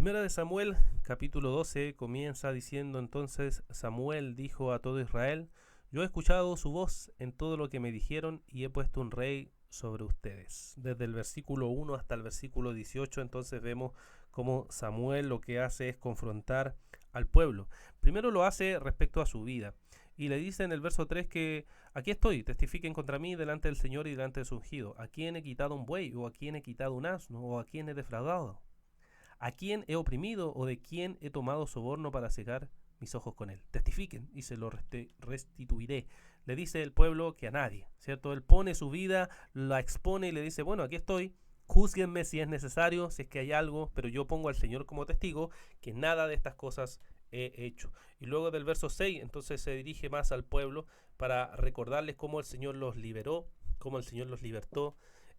Primera de Samuel, capítulo 12, comienza diciendo: entonces Samuel dijo a todo Israel: yo he escuchado su voz en todo lo que me dijeron y he puesto un rey sobre ustedes. Desde el versículo 1 hasta el versículo 18, entonces vemos cómo Samuel lo que hace es confrontar al pueblo. Primero lo hace respecto a su vida. Y le dice en el verso 3 que aquí estoy, testifiquen contra mí delante del Señor y delante de su ungido. ¿A quién he quitado un buey? ¿O a quién he quitado un asno? ¿O a quién he defraudado? ¿A quién he oprimido o de quién he tomado soborno para cegar mis ojos con él? Testifiquen y se lo restituiré. Le dice el pueblo que a nadie, ¿cierto? Él pone su vida, la expone y le dice: bueno, aquí estoy, júzguenme si es necesario, si es que hay algo, pero yo pongo al Señor como testigo que nada de estas cosas he hecho. Y luego del verso 6, entonces se dirige más al pueblo para recordarles cómo el Señor los liberó, cómo el Señor los libertó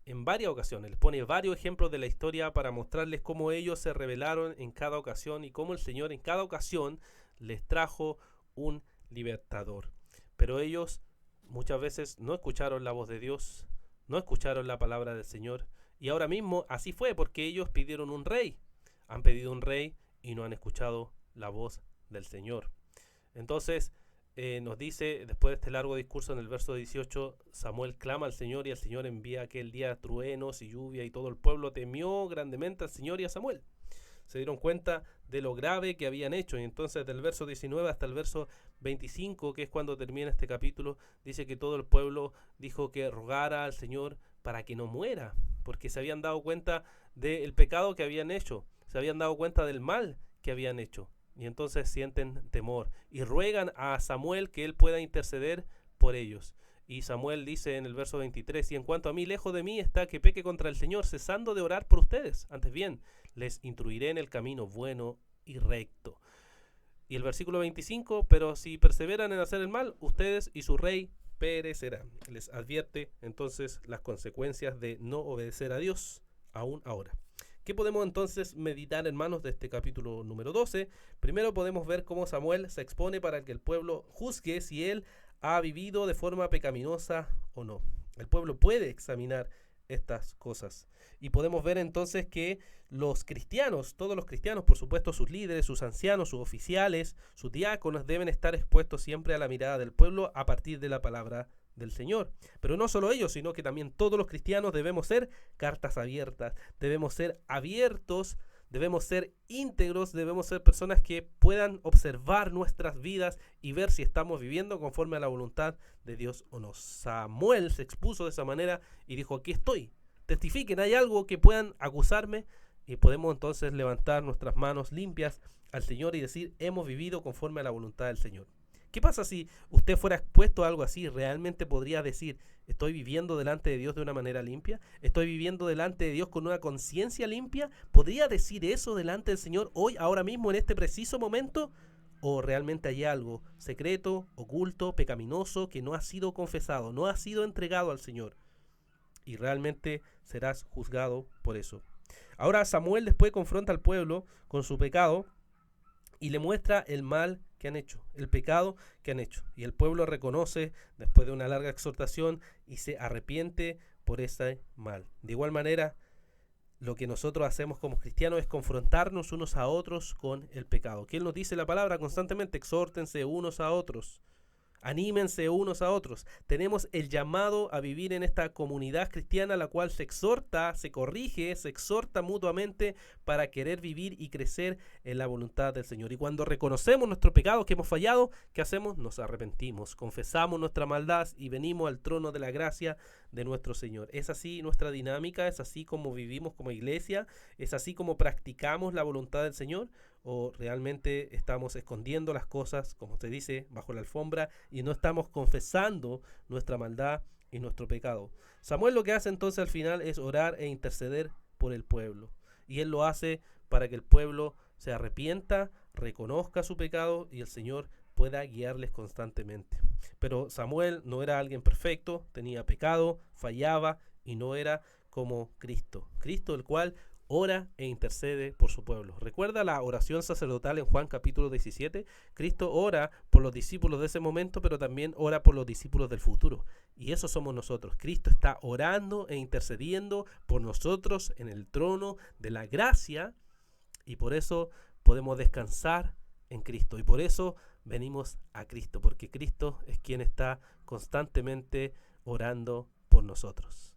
en varias ocasiones. Les pone varios ejemplos de la historia para mostrarles cómo ellos se rebelaron en cada ocasión y cómo el Señor en cada ocasión les trajo un libertador. Pero ellos muchas veces no escucharon la voz de Dios, no escucharon la palabra del Señor. Y ahora mismo así fue, porque ellos pidieron un rey. Han pedido un rey y no han escuchado la voz del Señor. Entonces nos dice, después de este largo discurso en el verso 18, Samuel clama al Señor y el Señor envía aquel día truenos y lluvia y todo el pueblo temió grandemente al Señor y a Samuel. Se dieron cuenta de lo grave que habían hecho, y entonces del verso 19 hasta el verso 25, que es cuando termina este capítulo, dice que todo el pueblo dijo que rogara al Señor para que no muera, porque se habían dado cuenta del pecado que habían hecho, se habían dado cuenta del mal que habían hecho. Y entonces sienten temor y ruegan a Samuel que él pueda interceder por ellos. Y Samuel dice en el verso 23: y en cuanto a mí, lejos de mí está que peque contra el Señor, cesando de orar por ustedes. Antes bien, les instruiré en el camino bueno y recto. Y el versículo 25: pero si perseveran en hacer el mal, ustedes y su rey perecerán. Les advierte entonces las consecuencias de no obedecer a Dios aún ahora. ¿Qué podemos entonces meditar, hermanos, de este capítulo número 12? Primero podemos ver cómo Samuel se expone para que el pueblo juzgue si él ha vivido de forma pecaminosa o no. El pueblo puede examinar estas cosas. Y podemos ver entonces que los cristianos, todos los cristianos, por supuesto sus líderes, sus ancianos, sus oficiales, sus diáconos, deben estar expuestos siempre a la mirada del pueblo a partir de la palabra del Señor. Pero no solo ellos, sino que también todos los cristianos debemos ser cartas abiertas, debemos ser abiertos, debemos ser íntegros, debemos ser personas que puedan observar nuestras vidas y ver si estamos viviendo conforme a la voluntad de Dios o no. Samuel se expuso de esa manera y dijo: aquí estoy, testifiquen, hay algo que puedan acusarme, y podemos entonces levantar nuestras manos limpias al Señor y decir: hemos vivido conforme a la voluntad del Señor. ¿Qué pasa si usted fuera expuesto a algo así? ¿Realmente podría decir: estoy viviendo delante de Dios de una manera limpia? ¿Estoy viviendo delante de Dios con una conciencia limpia? ¿Podría decir eso delante del Señor hoy, ahora mismo, en este preciso momento? ¿O realmente hay algo secreto, oculto, pecaminoso, que no ha sido confesado, no ha sido entregado al Señor? Y realmente serás juzgado por eso. Ahora Samuel después confronta al pueblo con su pecado y le muestra el mal que han hecho, el pecado que han hecho. Y el pueblo reconoce después de una larga exhortación y se arrepiente por ese mal. De igual manera, lo que nosotros hacemos como cristianos es confrontarnos unos a otros con el pecado. ¿Quién nos dice la palabra constantemente? Exhórtense unos a otros. Anímense unos a otros. Tenemos el llamado a vivir en esta comunidad cristiana, la cual se exhorta, se corrige, se exhorta mutuamente para querer vivir y crecer en la voluntad del Señor. Y cuando reconocemos nuestro pecado, que hemos fallado, ¿qué hacemos? Nos arrepentimos, confesamos nuestra maldad y venimos al trono de la gracia de nuestro Señor. Es así nuestra dinámica, es así como vivimos como iglesia, es así como practicamos la voluntad del Señor. ¿O realmente estamos escondiendo las cosas, como usted dice, bajo la alfombra y no estamos confesando nuestra maldad y nuestro pecado? Samuel lo que hace entonces al final es orar e interceder por el pueblo. Y él lo hace para que el pueblo se arrepienta, reconozca su pecado y el Señor pueda guiarles constantemente. Pero Samuel no era alguien perfecto, tenía pecado, fallaba y no era como Cristo. Cristo, el cual ora e intercede por su pueblo. ¿Recuerda la oración sacerdotal en Juan capítulo 17? Cristo ora por los discípulos de ese momento, pero también ora por los discípulos del futuro. Y eso somos nosotros. Cristo está orando e intercediendo por nosotros en el trono de la gracia Y por eso podemos descansar en Cristo. Y por eso venimos a Cristo, porque Cristo es quien está constantemente orando por nosotros.